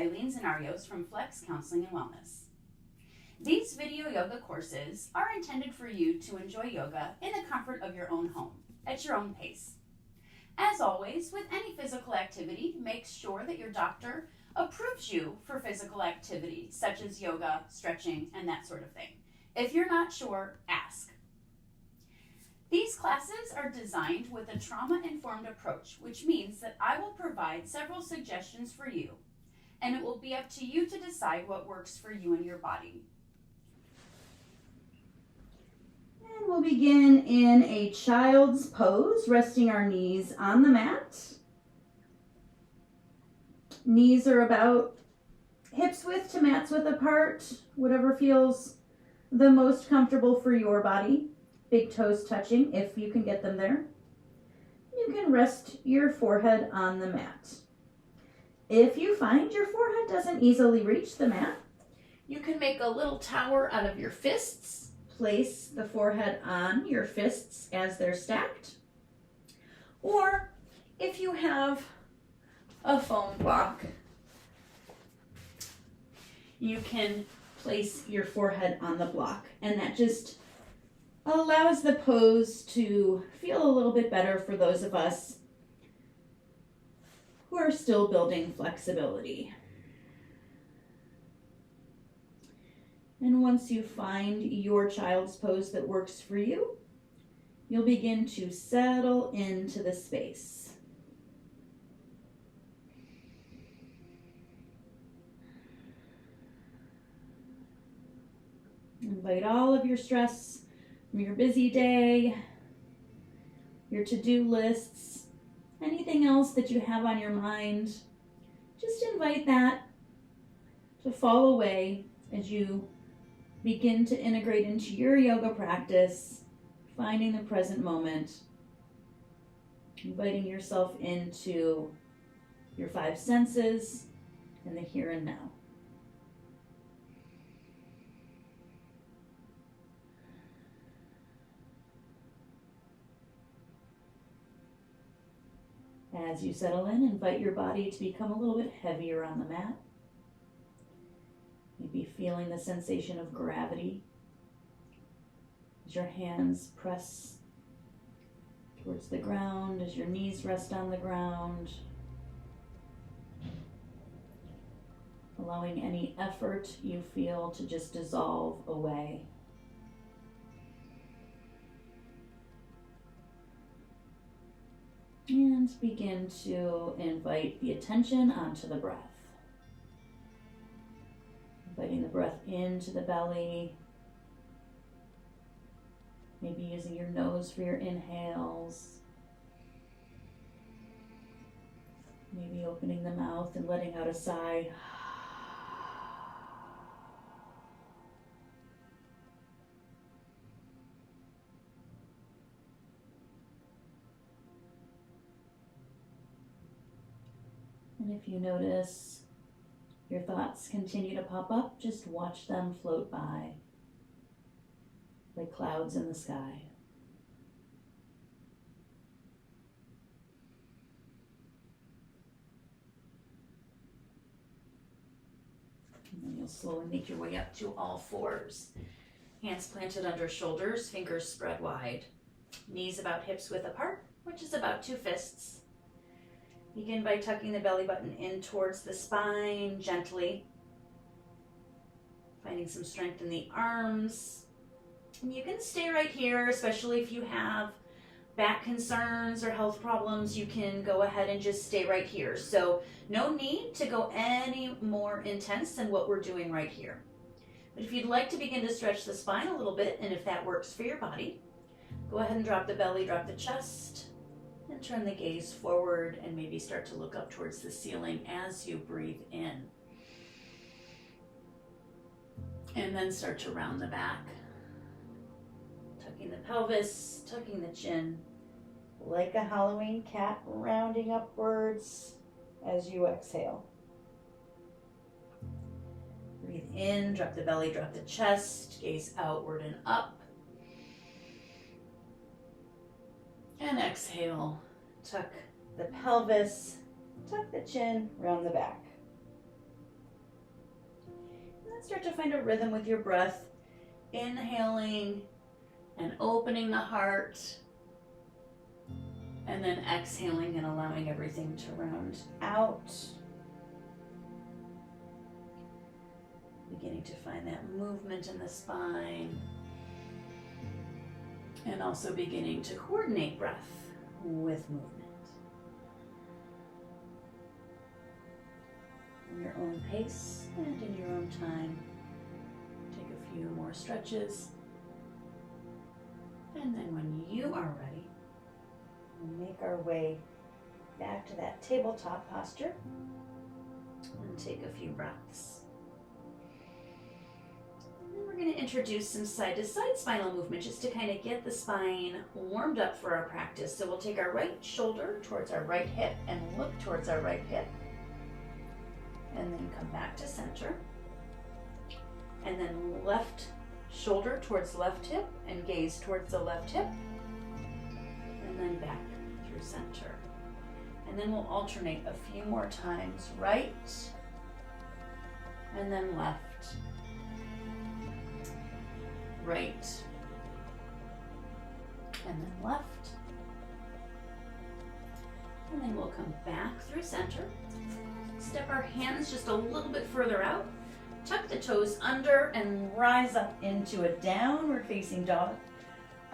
Eileen Zenarios from Flex Counseling and Wellness. These video yoga courses are intended for you to enjoy yoga in the comfort of your own home, at your own pace. As always, with any physical activity, make sure that your doctor approves you for physical activity, such as yoga, stretching, and that sort of thing. If you're not sure, ask. These classes are designed with a trauma-informed approach, which means that I will provide several suggestions for you, and it will be up to you to decide what works for you and your body. And we'll begin in a child's pose, resting our knees on the mat. Knees are about hips width to mat's width apart, whatever feels the most comfortable for your body. Big toes touching if you can get them there. You can rest your forehead on the mat. If you find your forehead doesn't easily reach the mat, you can make a little tower out of your fists. Place the forehead on your fists as they're stacked. Or if you have a foam block, you can place your forehead on the block, and that just allows the pose to feel a little bit better for those of us who are still building flexibility. And once you find your child's pose that works for you, you'll begin to settle into the space. Invite all of your stress from your busy day, your to-do lists, anything else that you have on your mind. Just invite that to fall away as you begin to integrate into your yoga practice, finding the present moment, inviting yourself into your 5 senses and the here and now. As you settle in, invite your body to become a little bit heavier on the mat. Maybe feeling the sensation of gravity as your hands press towards the ground, as your knees rest on the ground. Allowing any effort you feel to just dissolve away. And begin to invite the attention onto the breath. Inviting the breath into the belly. Maybe using your nose for your inhales. Maybe opening the mouth and letting out a sigh. And if you notice your thoughts continue to pop up, just watch them float by like clouds in the sky. And then you'll slowly make your way up to all fours. Hands planted under shoulders, fingers spread wide. Knees about hips width apart, which is about 2 fists. Begin by tucking the belly button in towards the spine gently. Finding some strength in the arms. And you can stay right here, especially if you have back concerns or health problems. You can go ahead and just stay right here. So no need to go any more intense than what we're doing right here. But if you'd like to begin to stretch the spine a little bit, and if that works for your body, go ahead and drop the belly, drop the chest. And turn the gaze forward and maybe start to look up towards the ceiling as you breathe in. And then start to round the back. Tucking the pelvis, tucking the chin. Like a Halloween cat, rounding upwards as you exhale. Breathe in, drop the belly, drop the chest, gaze outward and up. And exhale, tuck the pelvis, tuck the chin, round the back. then start to find a rhythm with your breath. Inhaling and opening the heart. And then exhaling and allowing everything to round out. Beginning to find that movement in the spine. And also beginning to coordinate breath with movement. In your own pace and in your own time. Take a few more stretches. And then when you are ready, we'll make our way back to that tabletop posture and take a few breaths. And then we're going to introduce some side-to-side spinal movement just to kind of get the spine warmed up for our practice. So we'll take our right shoulder towards our right hip and look towards our right hip. And then come back to center. And then left shoulder towards left hip and gaze towards the left hip. And then back through center. And then we'll alternate a few more times. Right and then left. Right and then left. And then we'll come back through center. Step our hands just a little bit further out. Tuck the toes under and rise up into a downward facing dog.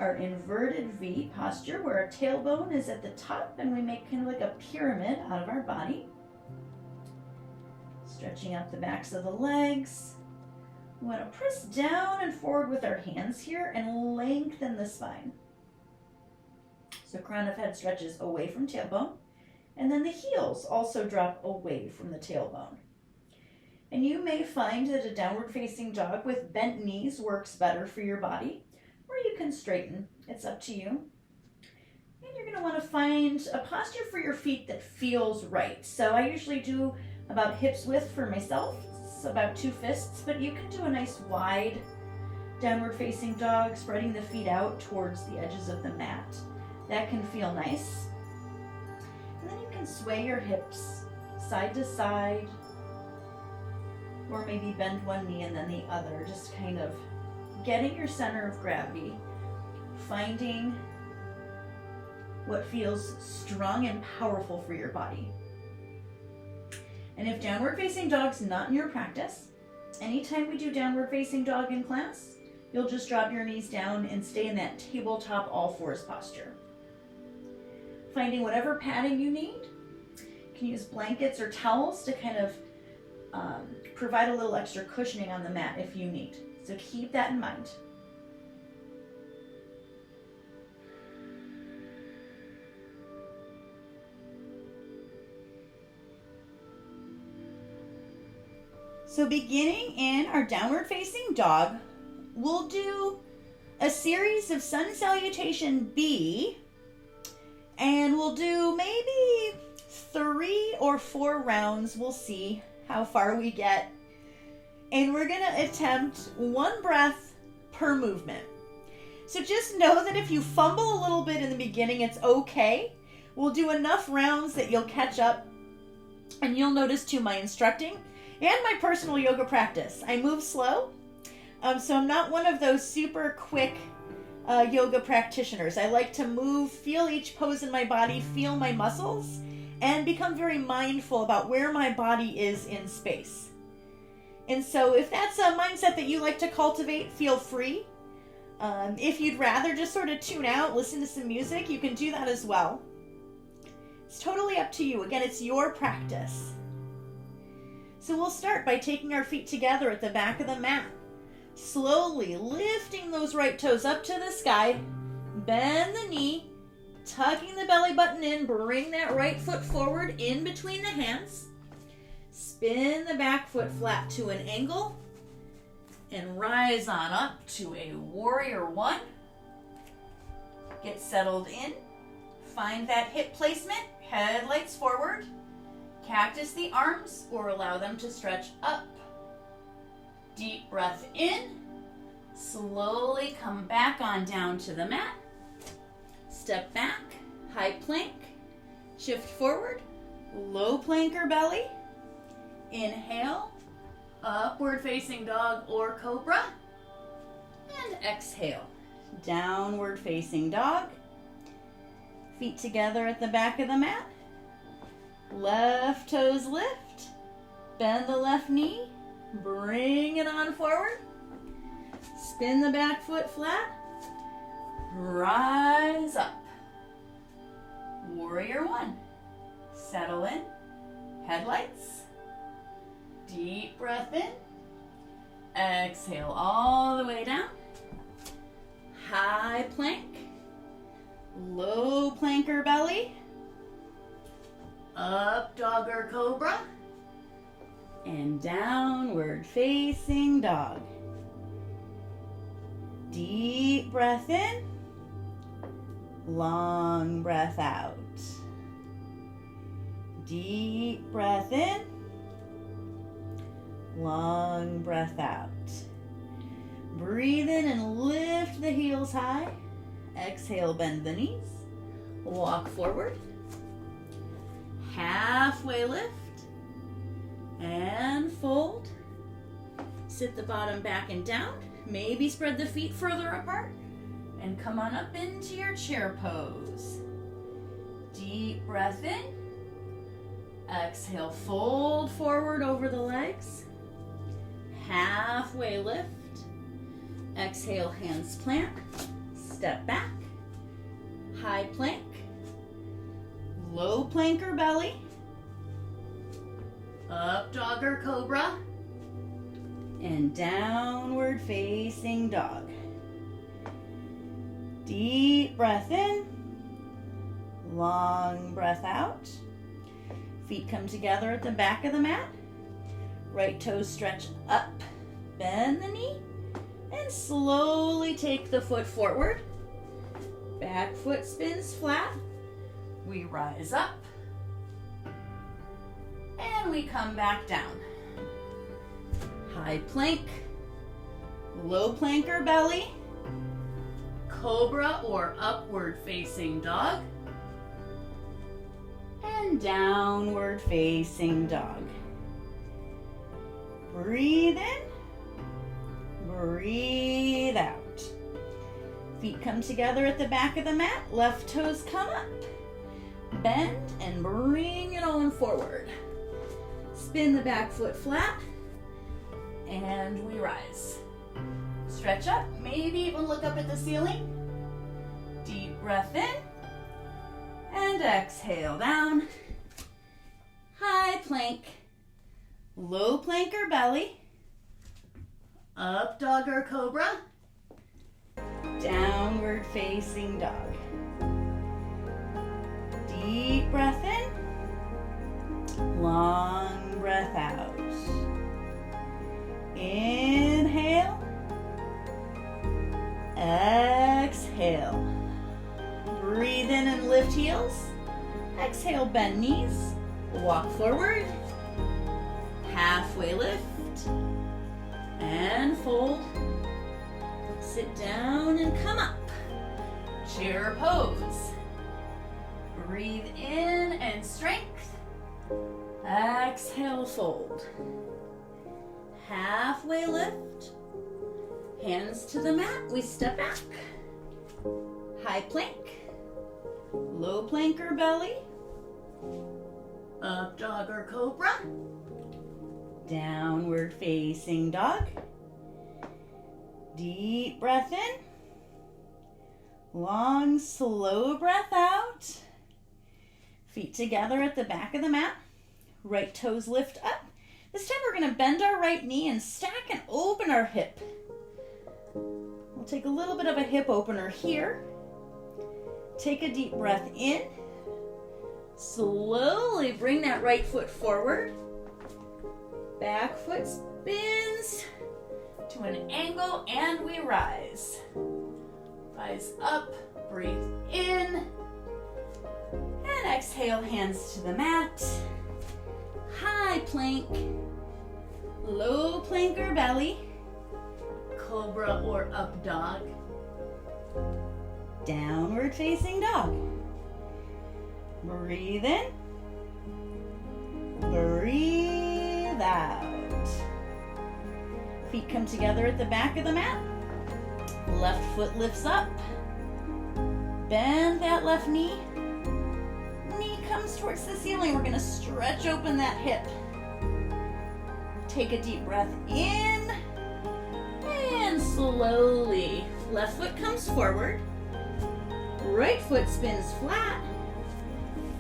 Our inverted V posture where our tailbone is at the top and we make kind of like a pyramid out of our body. Stretching out the backs of the legs. We want to press down and forward with our hands here and lengthen the spine. So crown of head stretches away from tailbone. And then the heels also drop away from the tailbone. And you may find that a downward facing dog with bent knees works better for your body, or you can straighten. It's up to you. And you're going to want to find a posture for your feet that feels right. So I usually do about hips width for myself. It's about 2 fists, but you can do a nice wide downward facing dog, spreading the feet out towards the edges of the mat. That can feel nice. And then you can sway your hips side to side, or maybe bend one knee and then the other, just kind of getting your center of gravity, finding what feels strong and powerful for your body. And if downward facing dog's not in your practice, anytime we do downward facing dog in class, you'll just drop your knees down and stay in that tabletop all fours posture. Finding whatever padding you need. You can use blankets or towels to kind of provide a little extra cushioning on the mat if you need. So keep that in mind. So beginning in our downward facing dog, we'll do a series of sun salutation B, and we'll do maybe 3 or 4 rounds. We'll see how far we get. And we're going to attempt 1 breath per movement. So just know that if you fumble a little bit in the beginning, it's okay. We'll do enough rounds that you'll catch up. And you'll notice too, my instructing and my personal yoga practice, I move slow. So I'm not one of those super quick yoga practitioners. I like to move, feel each pose in my body, feel my muscles, and become very mindful about where my body is in space. And so if that's a mindset that you like to cultivate, feel free. If you'd rather just sort of tune out, listen to some music, you can do that as well. It's totally up to you. Again, it's your practice. So we'll start by taking our feet together at the back of the mat. Slowly lifting those right toes up to the sky. Bend the knee. Tucking the belly button in. Bring that right foot forward in between the hands. Spin the back foot flat to an angle. And rise on up to a warrior 1. Get settled in. Find that hip placement. Headlights forward. Cactus the arms or allow them to stretch up. Deep breath in. Slowly come back on down to the mat. Step back. High plank. Shift forward. Low plank or belly. Inhale. Upward facing dog or cobra. And exhale. Downward facing dog. Feet together at the back of the mat. Left toes lift. Bend the left knee. Bring it on forward. Spin the back foot flat. Rise up. Warrior one. Settle in. Headlights. Deep breath in. Exhale all the way down. High plank. Low planker belly. Up dog or cobra. And downward facing dog. Deep breath in. Long breath out. Deep breath in. Long breath out. Breathe in and lift the heels high. Exhale, bend the knees. Walk forward. Halfway lift. And fold. Sit the bottom back and down. Maybe spread the feet further apart. And come on up into your chair pose. Deep breath in. Exhale, fold forward over the legs. Halfway lift. Exhale, hands plant. Step back. High plank. Low planker belly. Up dog or cobra. And downward facing dog. Deep breath in. Long breath out. Feet come together at the back of the mat. Right toes stretch up. Bend the knee. And slowly take the foot forward. Back foot spins flat. We rise up. And we come back down. High plank. Low planker belly. Cobra or upward facing dog. And downward facing dog. Breathe in. Breathe out. Feet come together at the back of the mat. Left toes come up. Bend and bring it on forward. Spin the back foot flat. And we rise. Stretch up. Maybe even look up at the ceiling. Deep breath in. And exhale down. High plank. Low planker belly. Up dog or cobra. Downward facing dog. Deep breath in. Long breath out. Inhale. Exhale. Breathe in and lift heels. Exhale, bend knees. Walk forward. Halfway lift. And fold. Sit down and come up. Chair pose. Breathe in and strength. Exhale, fold. Halfway lift. Hands to the mat. We step back. High plank. Low planker belly. Up dog or cobra. Downward facing dog. Deep breath in. Long, slow breath out. Feet together at the back of the mat. Right toes lift up. This time we're going to bend our right knee and stack and open our hip. We'll take a little bit of a hip opener here. Take a deep breath in. Slowly bring that right foot forward. Back foot spins to an angle and we rise. Rise up, breathe in. And exhale, hands to the mat. High plank. Low planker belly. Cobra or up dog. Downward facing dog. Breathe in. Breathe out. Feet come together at the back of the mat. Left foot lifts up. Bend that left knee. Knee comes towards the ceiling. We're going to stretch open that hip. Take a deep breath in. And slowly, left foot comes forward. Right foot spins flat.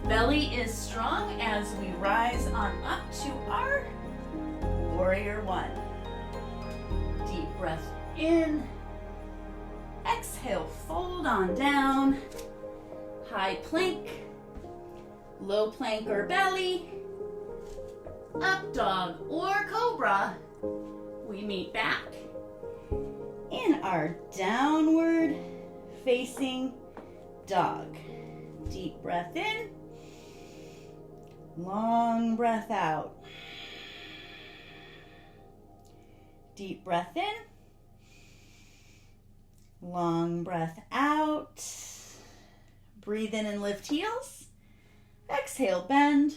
Belly is strong as we rise on up to our Warrior One. Deep breath in. Exhale, fold on down. High plank. Low plank or belly. Up dog or cobra. We meet back in our downward facing dog. Deep breath in. Long breath out. Deep breath in. Long breath out. Breathe in and lift heels. Exhale, bend.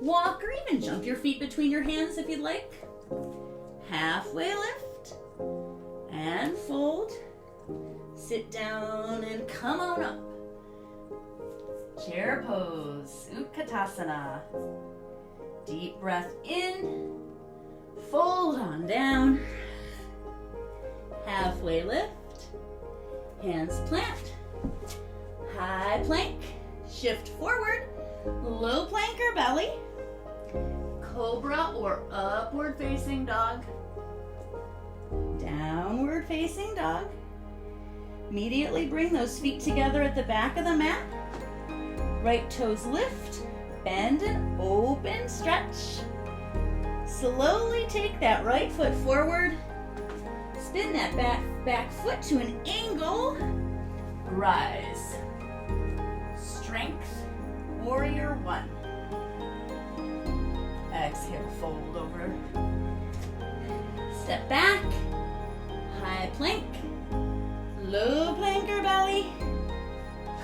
Walk or even jump your feet between your hands if you'd like. Halfway lift. And fold. Sit down and come on up. Chair pose, Utkatasana. Deep breath in. Fold on down. Halfway lift. Hands plant. High plank. Shift forward. Low plank or belly. Cobra or upward facing dog. Downward facing dog. Immediately bring those feet together at the back of the mat. Right toes lift. Bend and open, stretch. Slowly take that right foot forward. Spin that back foot to an angle. Rise. Strength. Warrior One. Exhale, fold over. Step back. High plank. Low plank or belly.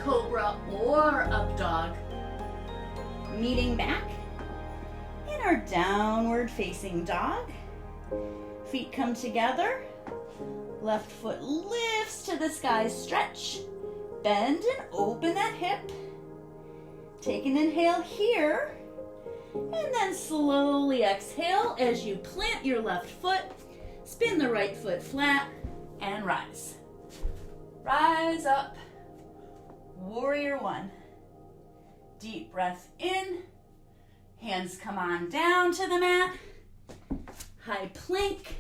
Cobra or up dog. Meeting back in our downward facing dog. Feet come together. Left foot lifts to the sky, stretch. Bend and open that hip. Take an inhale here. And then slowly exhale as you plant your left foot. Spin the right foot flat and rise. Rise up. Warrior One. Deep breath in. Hands come on down to the mat. High plank.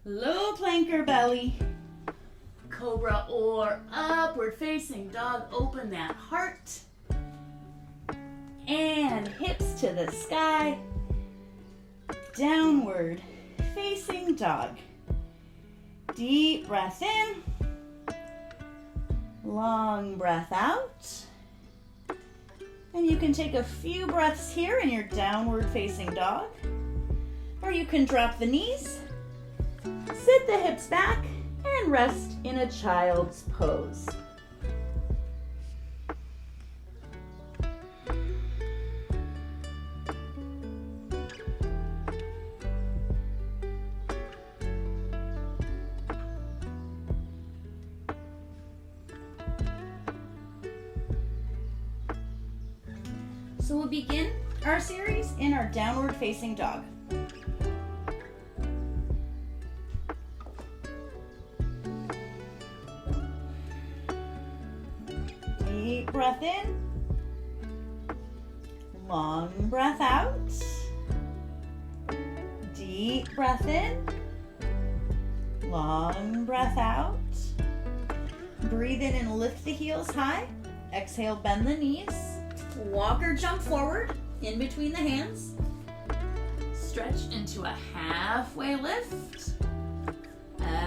Low plank or belly. Cobra or upward facing dog. Open that heart. And hips to the sky. Downward facing dog. Deep breath in. Long breath out. And you can take a few breaths here in your downward facing dog. Or you can drop the knees, sit the hips back, and rest in a child's pose. So we'll begin our series in our downward facing dog. Deep breath in. Long breath out. Deep breath in. Long breath out. Breathe in and lift the heels high. Exhale, bend the knees. Walk or jump forward in between the hands. Stretch into a halfway lift.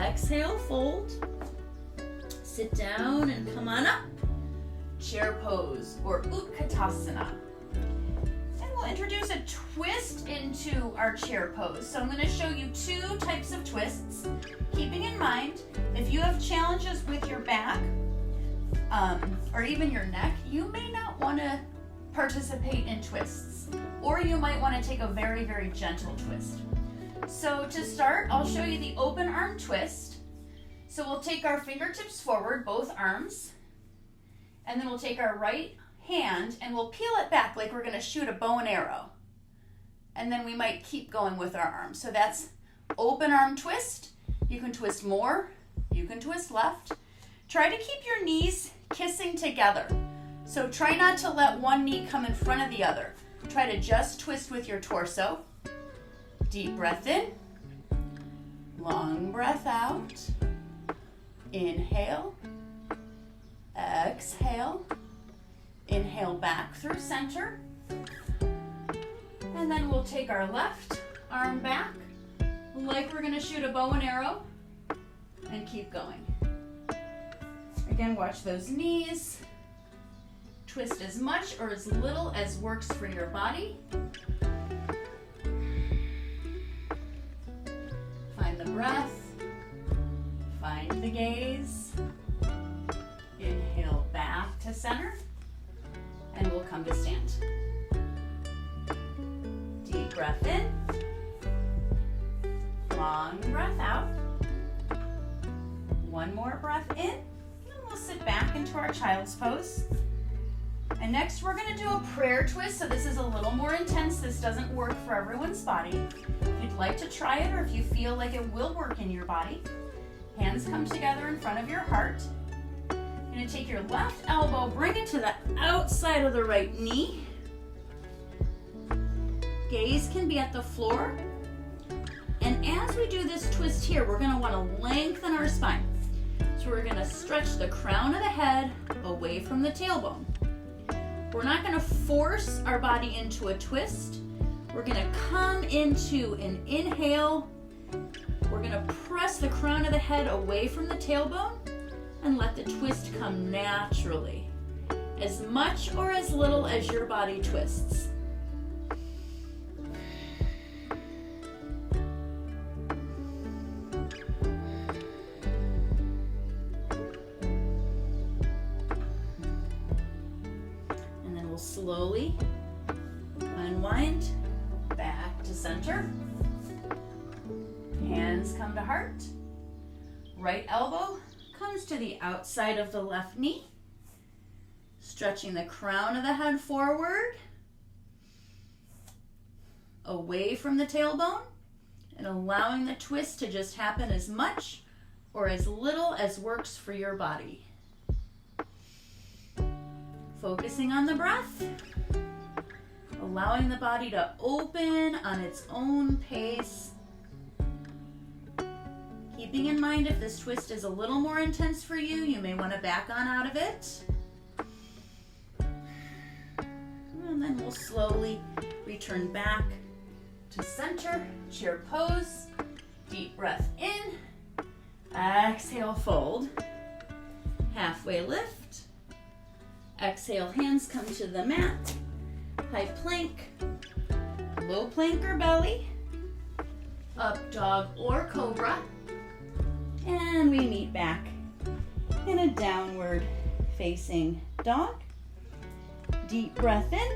Exhale, fold. Sit down and come on up. Chair pose or Utkatasana. And we'll introduce a twist into our chair pose. So I'm going to show you two types of twists. Keeping in mind, if you have challenges with your back or even your neck, you may not want to participate in twists, or you might want to take a very, very gentle twist. So to start, I'll show you the open arm twist. So we'll take our fingertips forward, both arms, and then we'll take our right hand and we'll peel it back like we're going to shoot a bow and arrow. And then we might keep going with our arms. So that's open arm twist. You can twist more, you can twist left. Try to keep your knees kissing together. So try not to let one knee come in front of the other. Try to just twist with your torso. Deep breath in, long breath out. Inhale, exhale, inhale back through center. And then we'll take our left arm back like we're gonna shoot a bow and arrow and keep going. Again, watch those knees. Twist as much or as little as works for your body. Find the breath. Find the gaze. Inhale back to center. And we'll come to stand. Deep breath in. Long breath out. One more breath in. And we'll sit back into our child's pose. And next we're going to do a prayer twist. So this is a little more intense. This doesn't work for everyone's body. If you'd like to try it or if you feel like it will work in your body, hands come together in front of your heart. You're going to take your left elbow, bring it to the outside of the right knee. Gaze can be at the floor. And as we do this twist here, we're going to want to lengthen our spine. So we're going to stretch the crown of the head away from the tailbone. We're not going to force our body into a twist. We're going to come into an inhale. We're going to press the crown of the head away from the tailbone and let the twist come naturally, as much or as little as your body twists. And then we'll slowly unwind back to center. Hands come to heart. Right elbow comes to the outside of the left knee. Stretching the crown of the head forward, away from the tailbone, and allowing the twist to just happen as much or as little as works for your body. Focusing on the breath, allowing the body to open on its own pace. Keeping in mind if this twist is a little more intense for you, you may want to back on out of it. And then we'll slowly return back to center, chair pose. Deep breath in. Exhale, fold. Halfway lift. Exhale, hands come to the mat. High plank, low plank or belly, up dog or cobra. And we meet back in a downward facing dog. Deep breath in,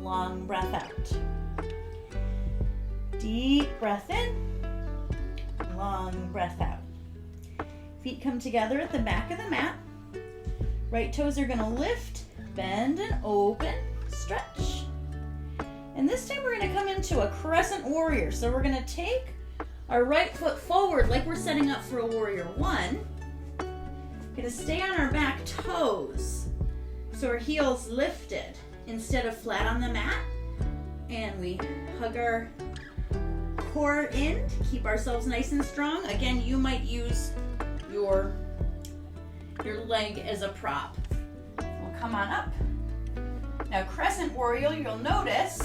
long breath out. Deep breath in, long breath out. Feet come together at the back of the mat. Right toes are going to lift, bend and open, stretch. And this time we're going to come into a Crescent Warrior. So we're going to take our right foot forward like we're setting up for a Warrior One. Going to stay on our back toes. So our heels lifted instead of flat on the mat. And we hug our core in to keep ourselves nice and strong. Again, you might use your leg as a prop. We'll come on up. Now Crescent Warrior, you'll notice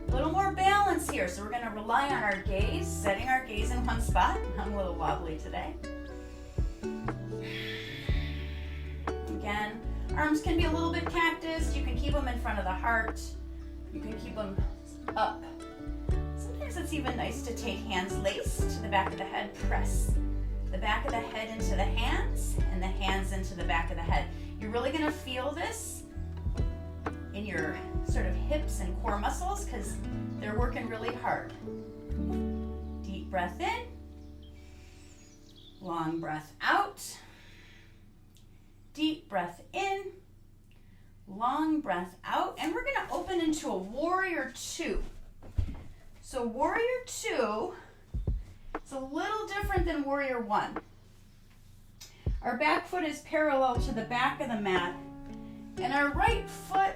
a little more balance here. So we're going to rely on our gaze, setting our gaze in one spot. I'm a little wobbly today. Again, arms can be a little bit cactus. You can keep them in front of the heart. You can keep them up. Sometimes it's even nice to take hands laced to the back of the head, press the back of the head into the hands and the hands into the back of the head. You're really going to feel this in your sort of hips and core muscles because They're working really hard. Deep breath in. Long breath out. Deep breath in. Long breath out. And we're going to open into a Warrior 2. So Warrior 2 is a little different than Warrior 1. Our back foot is parallel to the back of the mat, and our right foot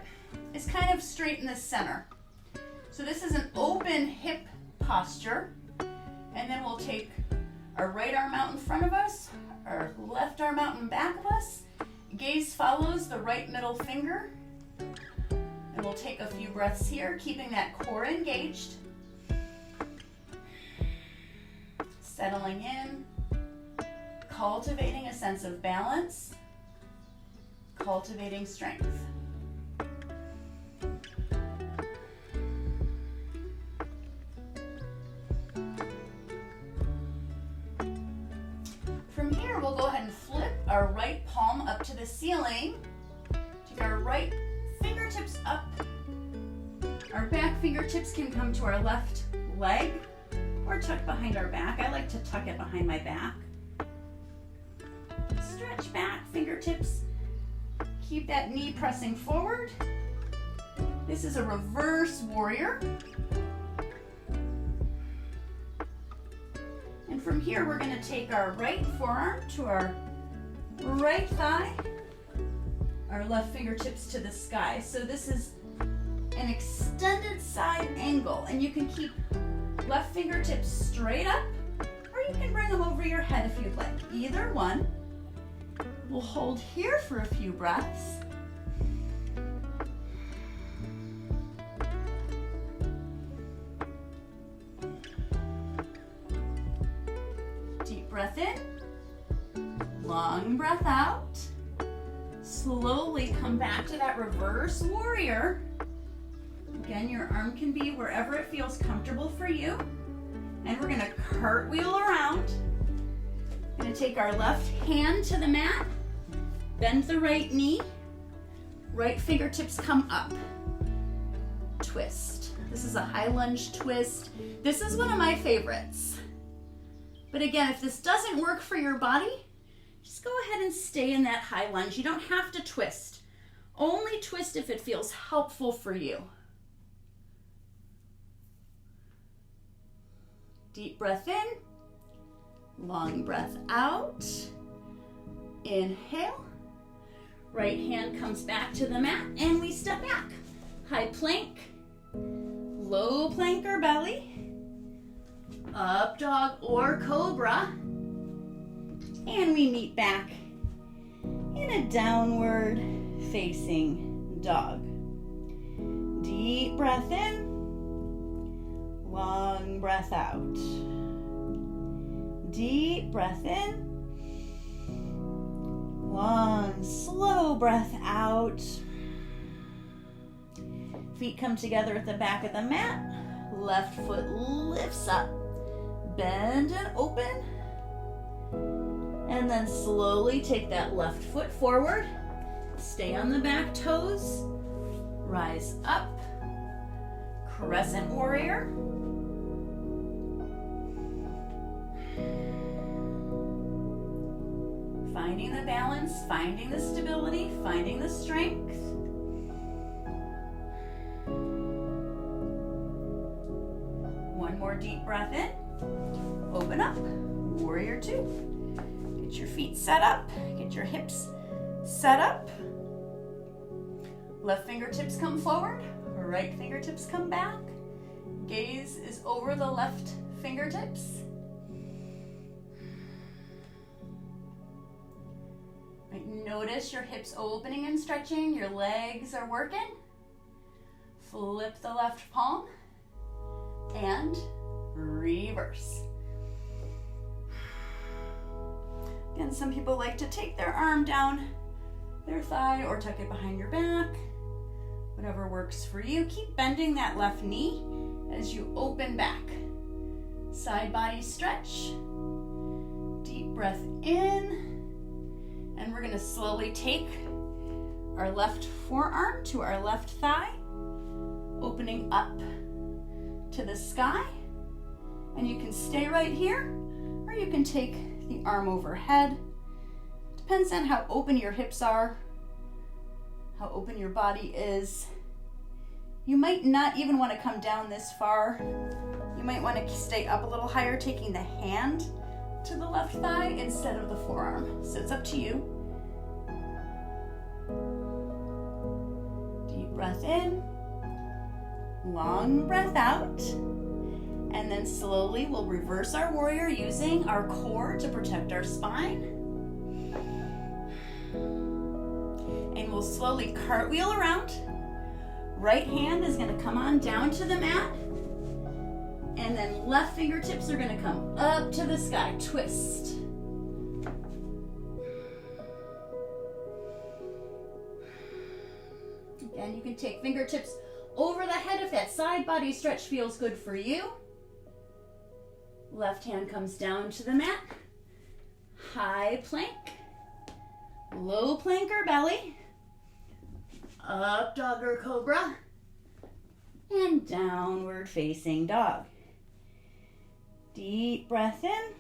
is kind of straight in the center. So this is an open hip posture, and then we'll take our right arm out in front of us, our left arm out in back of us. Gaze follows the right middle finger, and we'll take a few breaths here, keeping that core engaged. Settling in, cultivating a sense of balance, cultivating strength. From here, we'll go ahead and flip our right palm up to the ceiling. Take our right fingertips up. Our back fingertips can come to our left leg or tuck behind our back. I like to tuck it behind my back. Stretch back, fingertips. Keep that knee pressing forward. This is a reverse warrior. And from here, we're going to take our right forearm to our right thigh, our left fingertips to the sky. So this is an extended side angle, and you can keep left fingertips straight up, or you can bring them over your head if you'd like. Either one. We'll hold here for a few breaths. Deep breath in, long breath out. Slowly come back to that reverse warrior. Again, your arm can be wherever it feels comfortable for you. And we're gonna cartwheel around. Gonna take our left hand to the mat, bend the right knee, right fingertips come up. Twist. This is a high lunge twist. This is one of my favorites. But again, if this doesn't work for your body, just go ahead and stay in that high lunge. You don't have to twist. Only twist if it feels helpful for you. Deep breath in, long breath out. Inhale. Right hand comes back to the mat and we step back. High plank, low plank or belly, up dog or cobra, and we meet back in a downward facing dog. Deep breath in, long breath out. Deep breath in, long, slow breath out. Feet come together at the back of the mat. Left foot lifts up. Bend and open. And then slowly take that left foot forward. Stay on the back toes. Rise up. Crescent Warrior. Finding the balance, finding the stability, finding the strength. One more deep breath in. Open up. Warrior 2. Get your feet set up. Get your hips set up. Left fingertips come forward. Right fingertips come back. Gaze is over the left fingertips. Notice your hips opening and stretching. Your legs are working. Flip the left palm and reverse. Again, some people like to take their arm down their thigh or tuck it behind your back. Whatever works for you. Keep bending that left knee as you open back. Side body stretch. Deep breath in. And we're going to slowly take our left forearm to our left thigh, opening up to the sky. And you can stay right here, or you can take the arm overhead. Depends on how open your hips are, how open your body is. You might not even want to come down this far. You might want to stay up a little higher, taking the hand to the left thigh instead of the forearm. So it's up to you. Deep breath in, long breath out, and then slowly we'll reverse our warrior using our core to protect our spine. And we'll slowly cartwheel around. Right hand is going to come on down to the mat. And then left fingertips are going to come up to the sky. Twist. Again, you can take fingertips over the head if that side body stretch feels good for you. Left hand comes down to the mat. High plank. Low plank or belly. Up dog or cobra. And downward facing dog. Deep breath in.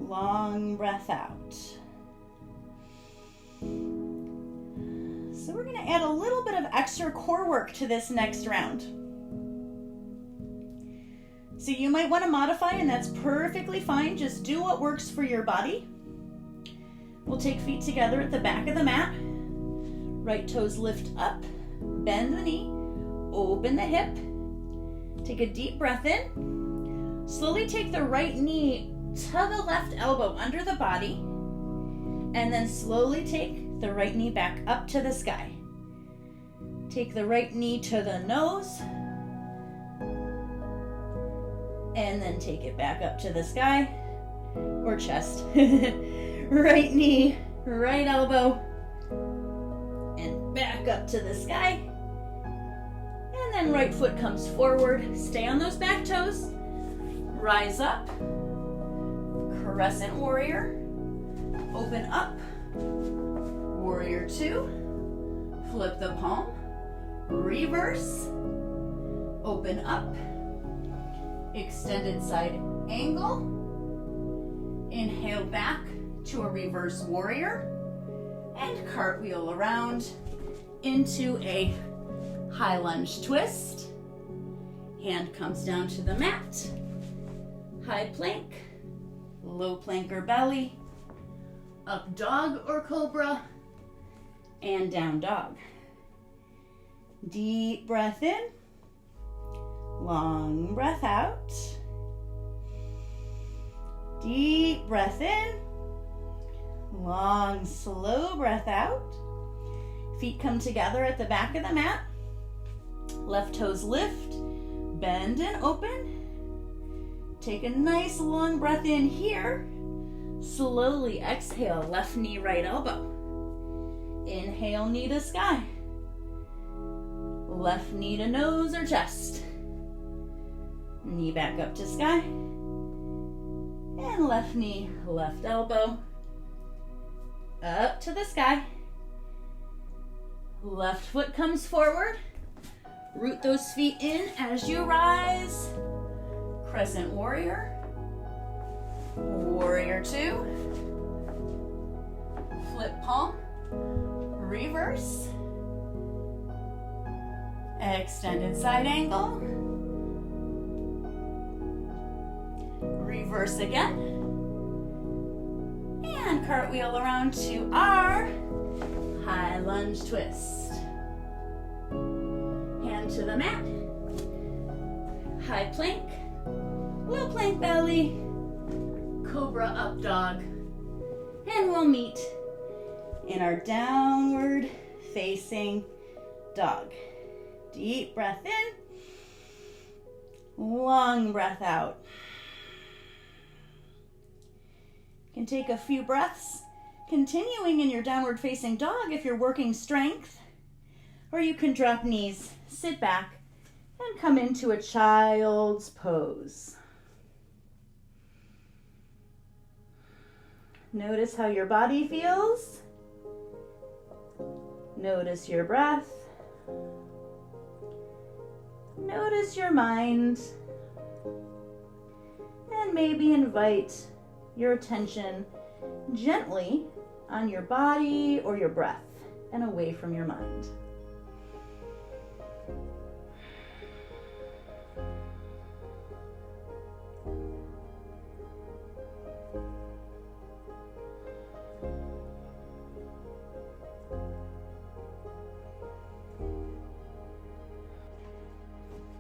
Long breath out. So we're going to add a little bit of extra core work to this next round. So you might want to modify, and that's perfectly fine. Just do what works for your body. We'll take feet together at the back of the mat. Right toes lift up. Bend the knee. Open the hip. Take a deep breath in. Slowly take the right knee to the left elbow under the body. And then slowly take the right knee back up to the sky. Take the right knee to the nose. And then take it back up to the sky or chest. Right knee, right elbow, and back up to the sky. And then right foot comes forward. Stay on those back toes. Rise up. Crescent Warrior. Open up. Warrior 2. Flip the palm. Reverse. Open up. Extended side angle. Inhale back to a reverse warrior. And cartwheel around into a high lunge twist. Hand comes down to the mat. High plank. Low plank or belly. Up dog or cobra. And down dog. Deep breath in. Long breath out. Deep breath in. Long, slow breath out. Feet come together at the back of the mat. Left toes lift. Bend and open. Take a nice long breath in here. Slowly exhale, left knee, right elbow. Inhale, knee to sky. Left knee to nose or chest. Knee back up to sky. And left knee, left elbow. Up to the sky. Left foot comes forward. Root those feet in as you rise. Crescent Warrior. Warrior 2. Flip palm. Reverse. Extended side angle. Reverse again. And cartwheel around to our high lunge twist. Hand to the mat. High plank. Low plank belly. Cobra up dog. And we'll meet in our downward facing dog. Deep breath in. Long breath out. You can take a few breaths, continuing in your downward facing dog if you're working strength, or you can drop knees, sit back, and come into a child's pose. Notice how your body feels. Notice your breath. Notice your mind and maybe invite your attention gently on your body or your breath and away from your mind.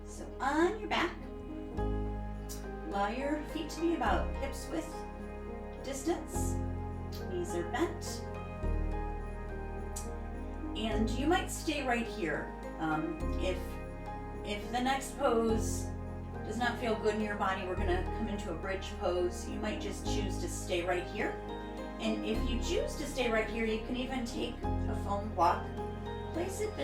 So on your back, allow your feet to be about hips width distance. Knees are bent. And you might stay right here. If the next pose does not feel good in your body, we're gonna come into a bridge pose. You might just choose to stay right here. And if you choose to stay right here, you can even take a foam block, place it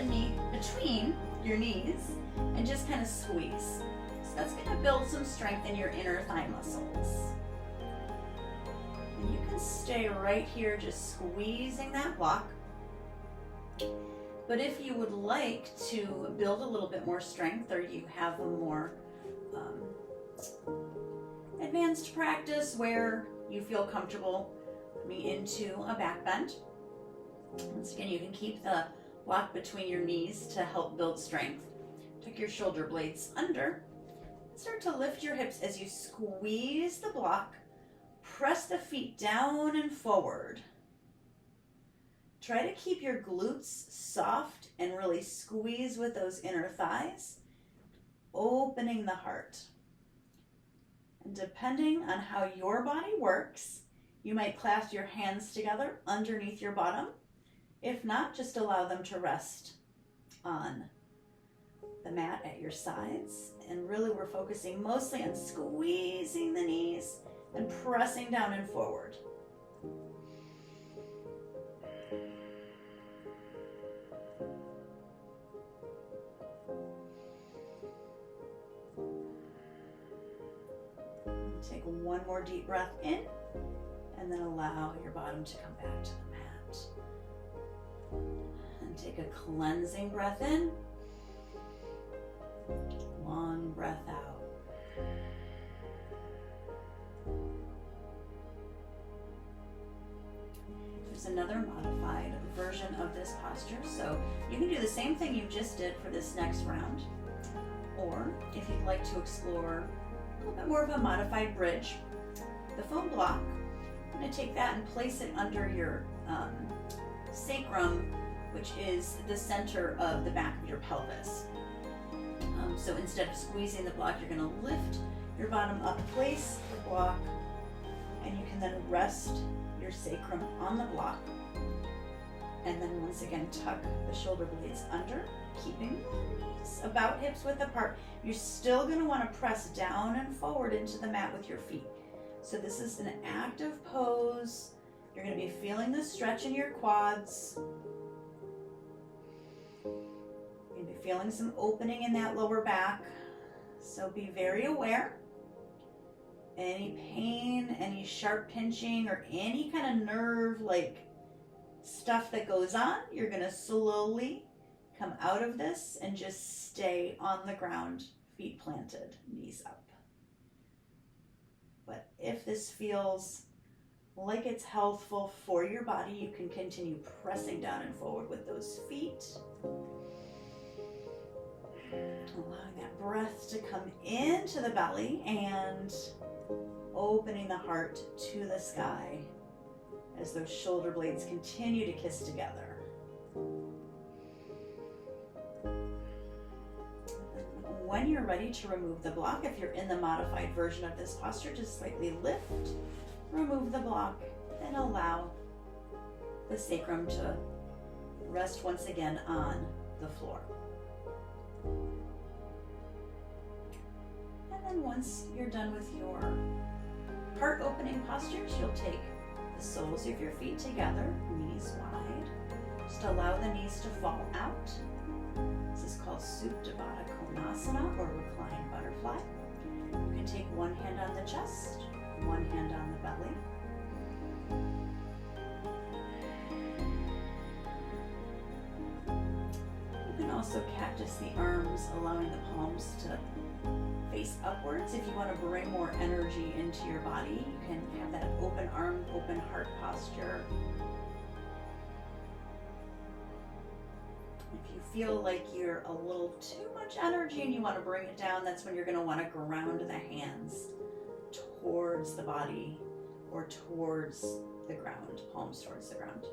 between your knees, and just kind of squeeze. So that's gonna build some strength in your inner thigh muscles. And you can stay right here just squeezing that block. But if you would like to build a little bit more strength, or you have a more advanced practice where you feel comfortable coming into a back bend, once again, you can keep the block between your knees to help build strength. Tuck your shoulder blades under. Start to lift your hips as you squeeze the block. Press the feet down and forward. Try to keep your glutes soft and really squeeze with those inner thighs, opening the heart. And depending on how your body works, you might clasp your hands together underneath your bottom. If not, just allow them to rest on the mat at your sides. And really we're focusing mostly on squeezing the knees and pressing down and forward. Take one more deep breath in, and then allow your bottom to come back to the mat. And take a cleansing breath in, long breath out. There's another modified version of this posture, so you can do the same thing you just did for this next round, or if you'd like to explore a little bit more of a modified bridge, the foam block, I'm going to take that and place it under your sacrum, which is the center of the back of your pelvis. So instead of squeezing the block, you're going to lift your bottom up, place the block, and you can then rest your sacrum on the block. And then once again, tuck the shoulder blades under, keeping the knees about hips width apart. You're still going to want to press down and forward into the mat with your feet. So this is an active pose. You're going to be feeling the stretch in your quads. You're going to be feeling some opening in that lower back. So be very aware. Any pain, any sharp pinching, or any kind of nerve like stuff that goes on, you're going to slowly come out of this and just stay on the ground, feet planted, knees up. But if this feels like it's healthful for your body, you can continue pressing down and forward with those feet. Allowing that breath to come into the belly and opening the heart to the sky as those shoulder blades continue to kiss together. When you're ready to remove the block, if you're in the modified version of this posture, just slightly lift, remove the block, and allow the sacrum to rest once again on the floor. And then once you're done with your heart opening postures, you'll take the soles of your feet together, knees wide. Just allow the knees to fall out. This is called Supta Baddha Comasana, or reclined butterfly. You can take one hand on the chest, one hand on the belly. You can also cactus the arms, allowing the palms to face upwards. If you want to bring more energy into your body, you can have that open arm, open heart posture. If you feel like you're a little too much energy and you want to bring it down, that's when you're going to want to ground the hands towards the body or towards the ground, palms towards the ground.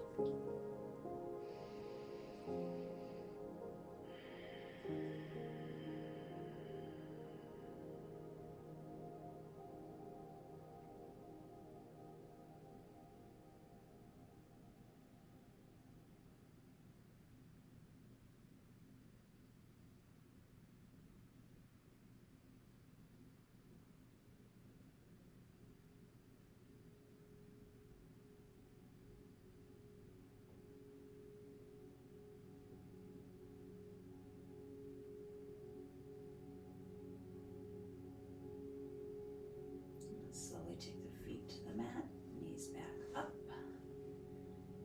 Slowly take the feet to the mat, knees back up,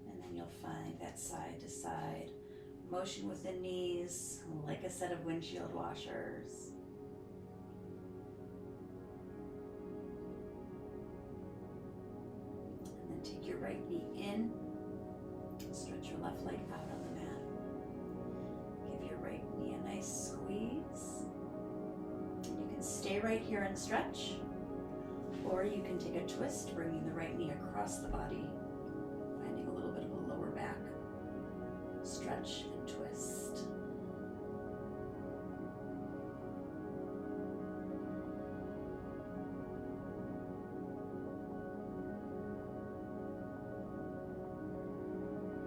and then you'll find that side to side motion with the knees, like a set of windshield washers. And then take your right knee in, stretch your left leg out on the mat. Give your right knee a nice squeeze. And you can stay right here and stretch. Or you can take a twist, bringing the right knee across the body, finding a little bit of a lower back stretch and twist.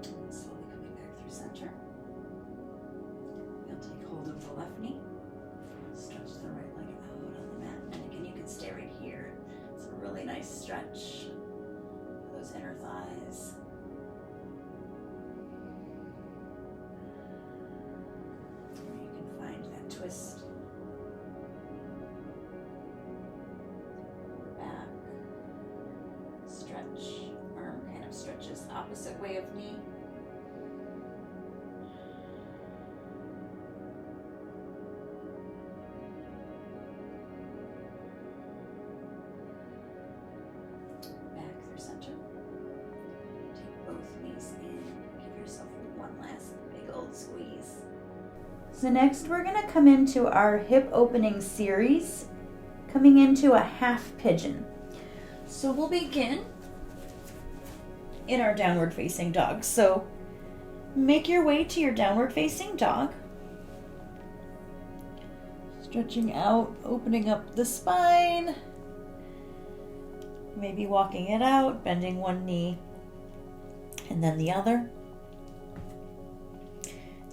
And slowly coming back through center. You'll take hold of the left knee, stretch the right leg out on the mat, and again you can stay right here. Really nice stretch for those inner thighs. Where you can find that twist. Back. Stretch. Arm kind of stretches the opposite way of knee. Center. Take both knees in. Give yourself one last big old squeeze. So next we're going to come into our hip opening series, coming into a half pigeon. So we'll begin in our downward facing dog. So make your way to your downward facing dog. Stretching out, opening up the spine. Maybe walking it out, bending one knee and then the other.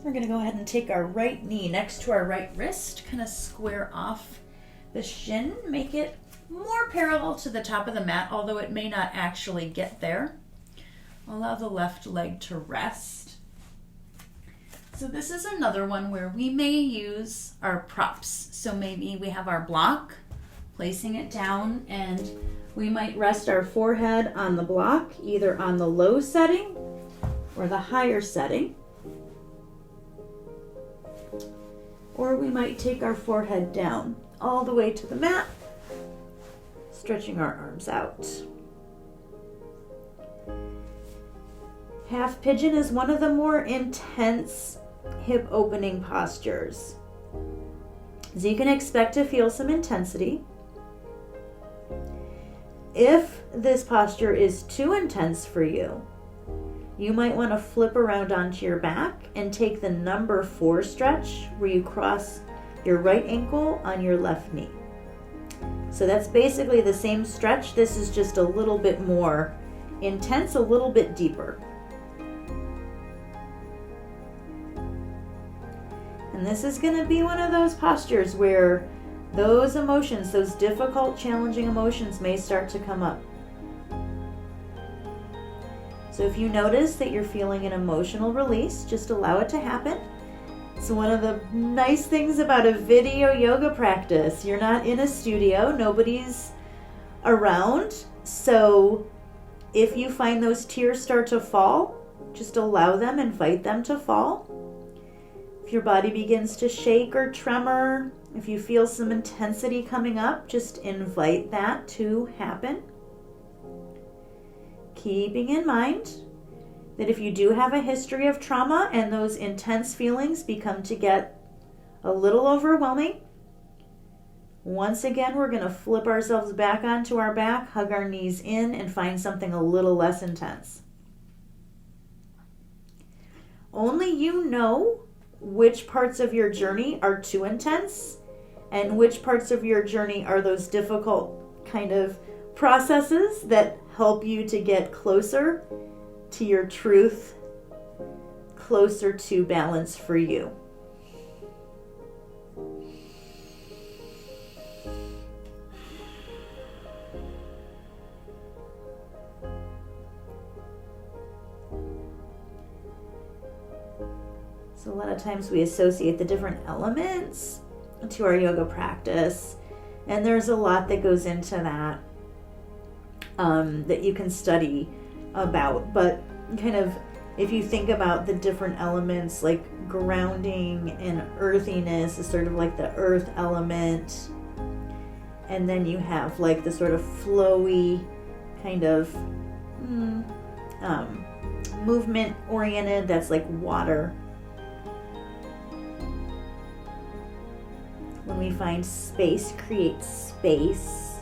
We're going to go ahead and take our right knee next to our right wrist, kind of square off the shin, make it more parallel to the top of the mat, although it may not actually get there. Allow the left leg to rest. So this is another one where we may use our props. So maybe we have our block, placing it down, and we might rest our forehead on the block, either on the low setting or the higher setting. Or we might take our forehead down all the way to the mat, stretching our arms out. Half pigeon is one of the more intense hip opening postures. So you can expect to feel some intensity. If this posture is too intense for you, you might want to flip around onto your back and take the number 4 stretch where you cross your right ankle on your left knee. So that's basically the same stretch. This is just a little bit more intense, a little bit deeper. And this is going to be one of those postures where those emotions, those difficult, challenging emotions may start to come up. So if you notice that you're feeling an emotional release, just allow it to happen. It's one of the nice things about a video yoga practice. You're not in a studio, nobody's around. So if you find those tears start to fall, just allow them, invite them to fall. If your body begins to shake or tremor, if you feel some intensity coming up, just invite that to happen. Keeping in mind that if you do have a history of trauma and those intense feelings become to get a little overwhelming, once again, we're going to flip ourselves back onto our back, hug our knees in, and find something a little less intense. Only you know which parts of your journey are too intense and which parts of your journey are those difficult kind of processes that help you to get closer to your truth, closer to balance for you. So a lot of times we associate the different elements to our yoga practice, and there's a lot that goes into that that you can study about. But kind of, if you think about the different elements, like grounding and earthiness is sort of like the earth element, and then you have like the sort of flowy kind of movement oriented, that's like water. When we find space, create space,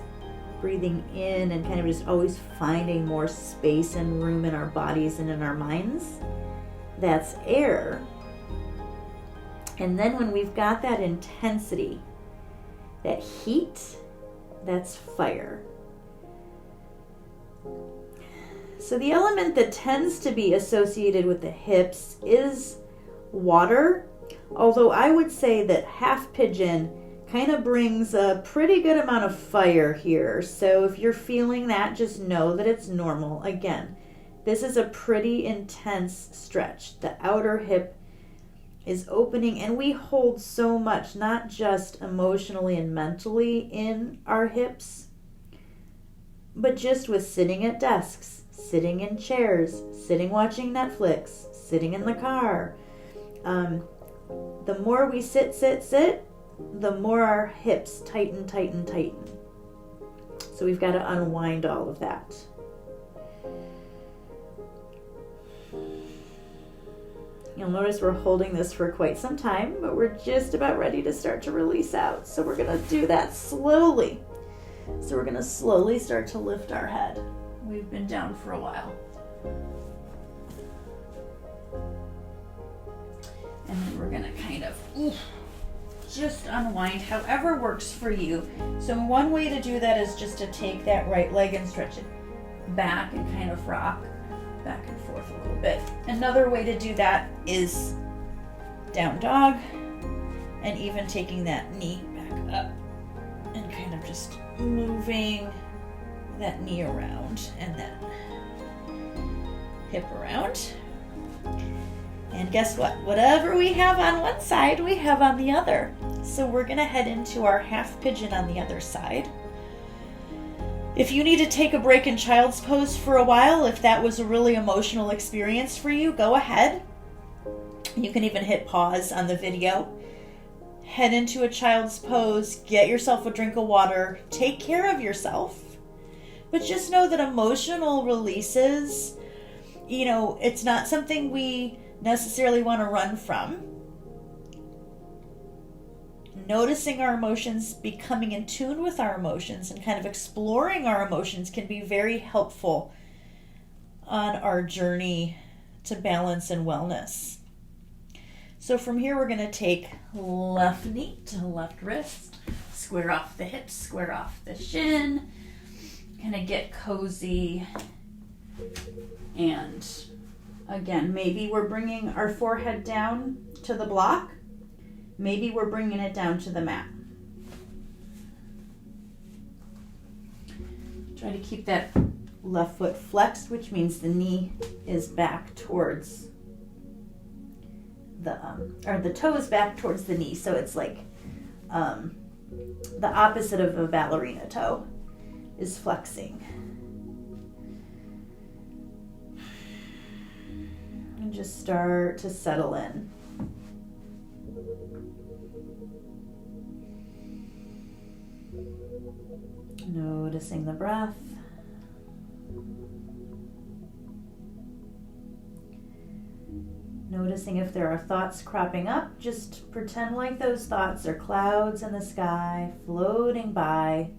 breathing in and kind of just always finding more space and room in our bodies and in our minds, that's air. And then when we've got that intensity, that heat, that's fire. So the element that tends to be associated with the hips is water. Although I would say that half pigeon kind of brings a pretty good amount of fire here. So if you're feeling that, just know that it's normal. Again, this is a pretty intense stretch. The outer hip is opening, and we hold so much, not just emotionally and mentally in our hips, but just with sitting at desks, sitting in chairs, sitting watching Netflix, sitting in the car. The more we sit, the more our hips tighten. So we've got to unwind all of that. You'll notice we're holding this for quite some time, but we're just about ready to start to release out. So we're going to do that slowly. So we're going to slowly start to lift our head. We've been down for a while. And then we're gonna kind of just unwind however works for you. So one way to do that is just to take that right leg and stretch it back and kind of rock back and forth a little bit. Another way to do that is down dog, and even taking that knee back up and kind of just moving that knee around and that hip around. And guess what? Whatever we have on one side, we have on the other. So we're going to head into our half pigeon on the other side. If you need to take a break in child's pose for a while, if that was a really emotional experience for you, go ahead. You can even hit pause on the video. Head into a child's pose, get yourself a drink of water, take care of yourself. But just know that emotional releases, it's not something we necessarily want to run from. Noticing our emotions, becoming in tune with our emotions, and kind of exploring our emotions can be very helpful on our journey to balance and wellness. So from here, we're going to take left knee to left wrist, square off the hips, square off the shin, kind of get cozy. And again, maybe we're bringing our forehead down to the block. Maybe we're bringing it down to the mat. Try to keep that left foot flexed, which means the knee is back towards the toes back towards the knee. So it's like the opposite of a ballerina toe is flexing. And just start to settle in. Noticing the breath. Noticing if there are thoughts cropping up, just pretend like those thoughts are clouds in the sky floating by.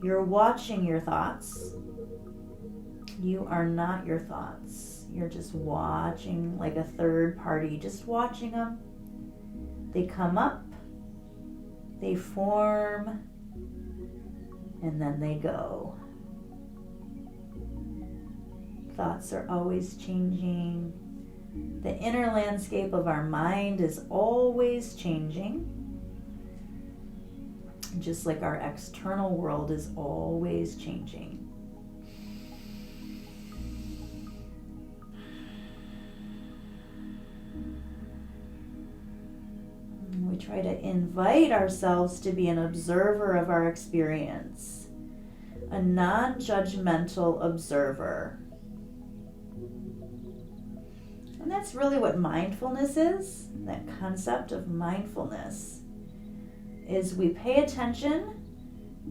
You're watching your thoughts. You are not your thoughts. You're just watching like a third party, just watching them. They come up, they form, and then they go. Thoughts are always changing. The inner landscape of our mind is always changing. Just like our external world is always changing. We try to invite ourselves to be an observer of our experience, a non-judgmental observer. And that's really what mindfulness is, that concept of mindfulness, is we pay attention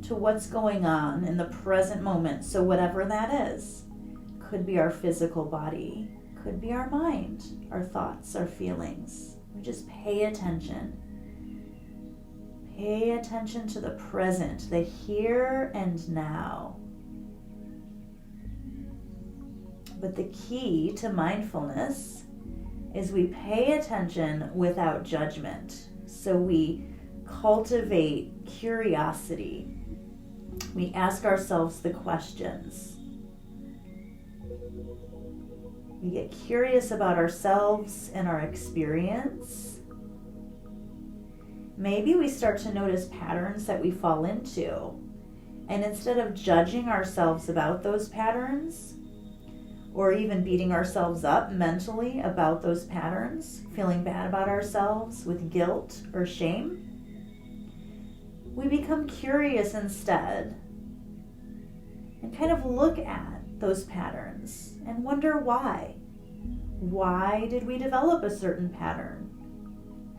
to what's going on in the present moment. So whatever that is, could be our physical body, could be our mind, our thoughts, our feelings. We just pay attention. Pay attention to the present, the here and now. But the key to mindfulness is we pay attention without judgment. So we cultivate curiosity. We ask ourselves the questions. We get curious about ourselves and our experience. Maybe we start to notice patterns that we fall into. And instead of judging ourselves about those patterns, or even beating ourselves up mentally about those patterns, feeling bad about ourselves with guilt or shame, we become curious instead and kind of look at those patterns and wonder why. Why did we develop a certain pattern?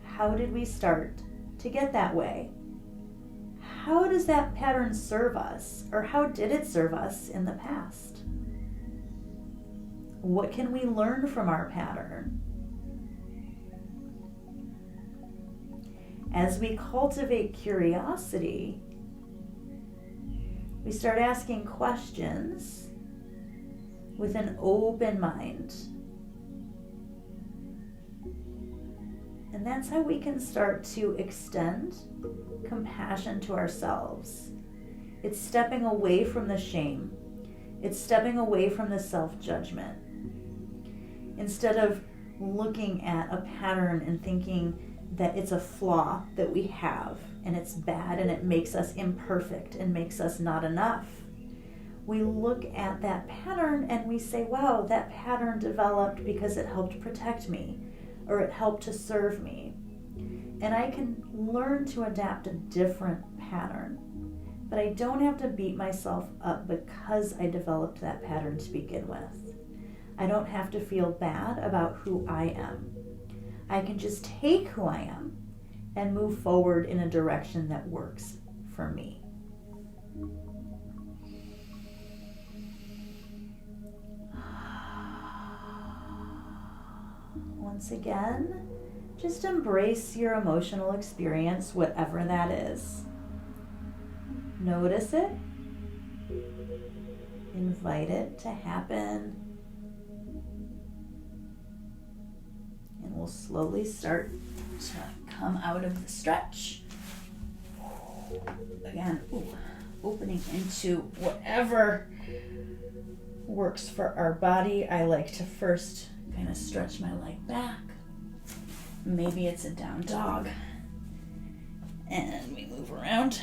How did we start to get that way? How does that pattern serve us, or how did it serve us in the past? What can we learn from our pattern? As we cultivate curiosity, we start asking questions with an open mind. And that's how we can start to extend compassion to ourselves. It's stepping away from the shame. It's stepping away from the self-judgment. Instead of looking at a pattern and thinking that it's a flaw that we have and it's bad and it makes us imperfect and makes us not enough, we look at that pattern and we say, wow, that pattern developed because it helped protect me or it helped to serve me. And I can learn to adapt a different pattern. But I don't have to beat myself up because I developed that pattern to begin with. I don't have to feel bad about who I am. I can just take who I am and move forward in a direction that works for me. Once again, just embrace your emotional experience, whatever that is. Notice it. Invite it to happen. And we'll slowly start to come out of the stretch. Again, opening into whatever works for our body. I like to first kind of stretch my leg back. Maybe it's a down dog. And we move around.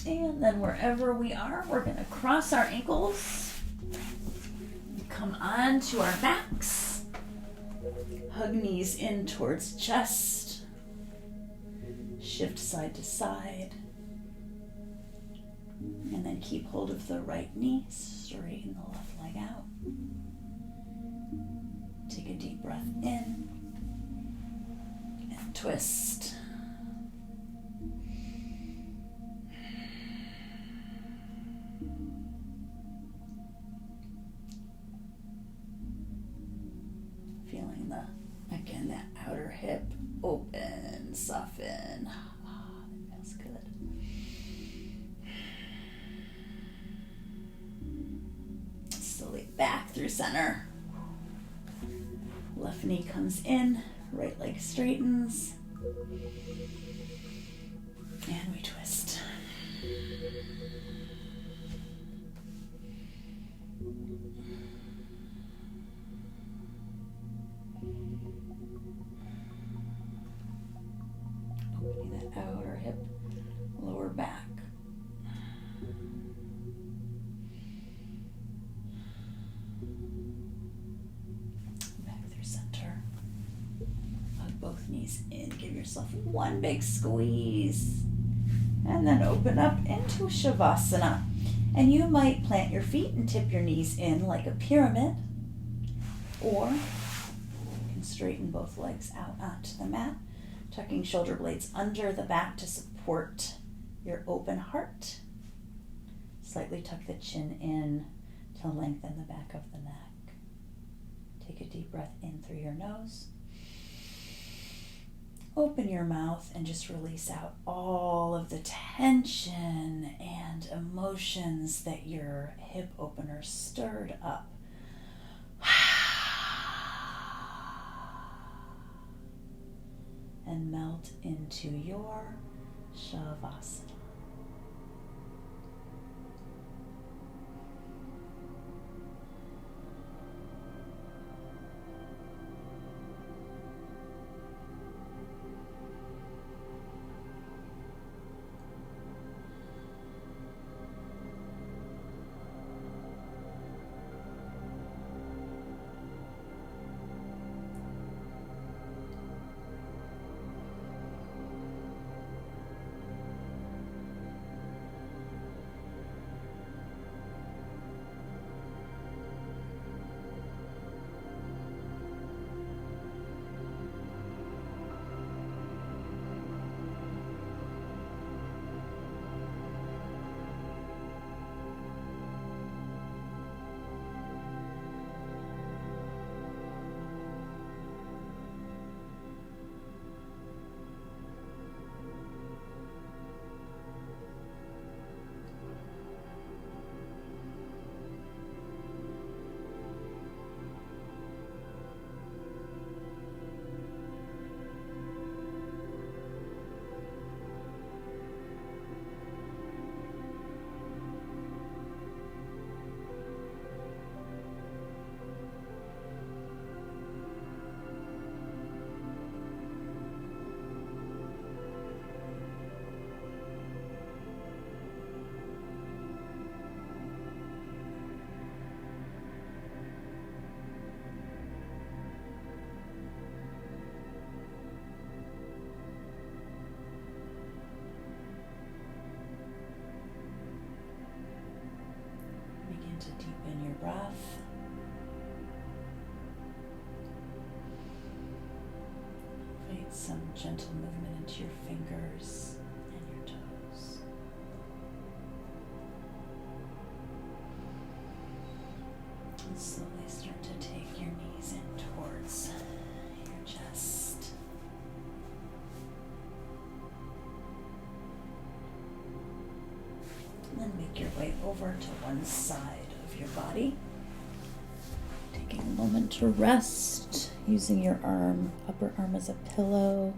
And then wherever we are, we're going to cross our ankles, come on to our backs, hug knees in towards chest, shift side to side, and then keep hold of the right knee, straighten the left leg out. Take a deep breath in, Twist. Feeling again, that outer hip open, soften. Oh, that feels good. Slowly back through center. Left knee comes in, right leg straightens. And we twist. Opening that outer hip, lower back. Back through center. Hug both knees in. Give yourself one big squeeze. And then open up into Shavasana. And you might plant your feet and tip your knees in like a pyramid. Or you can straighten both legs out onto the mat, tucking shoulder blades under the back to support your open heart. Slightly tuck the chin in to lengthen the back of the neck. Take a deep breath in through your nose. Open your mouth and just release out all of the tension and emotions that your hip opener stirred up. And melt into your Shavasana. To deepen your breath. Invite some gentle movement into your fingers and your toes. And slowly start to take your knees in towards your chest. And then make your way over to one side of your body. Taking a moment to rest, using your upper arm as a pillow.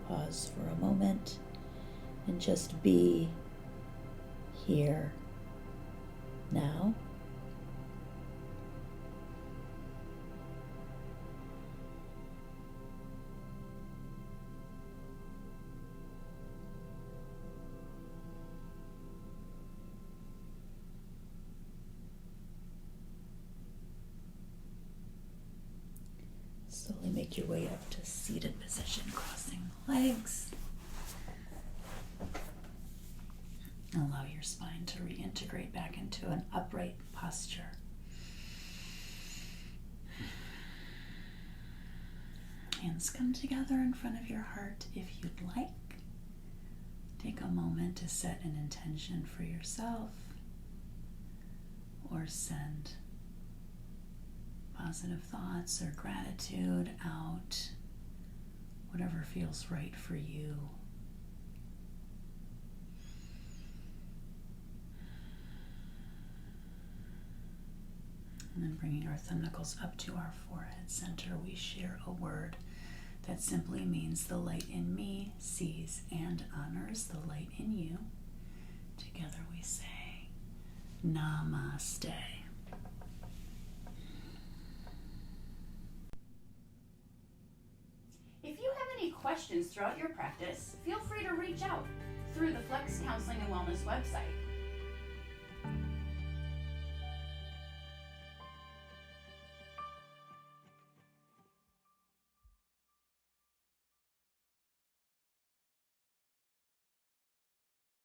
Pause for a moment and just be here now. Slowly make your way up to seated position, crossing legs. Allow your spine to reintegrate back into an upright posture. Hands come together in front of your heart if you'd like. Take a moment to set an intention for yourself or send positive thoughts or gratitude out, whatever feels right for you. And then bringing our thumb knuckles up to our forehead center, we share a word that simply means the light in me sees and honors the light in you. Together we say, Namaste. If you have any questions throughout your practice, feel free to reach out through the Flex Counseling and Wellness website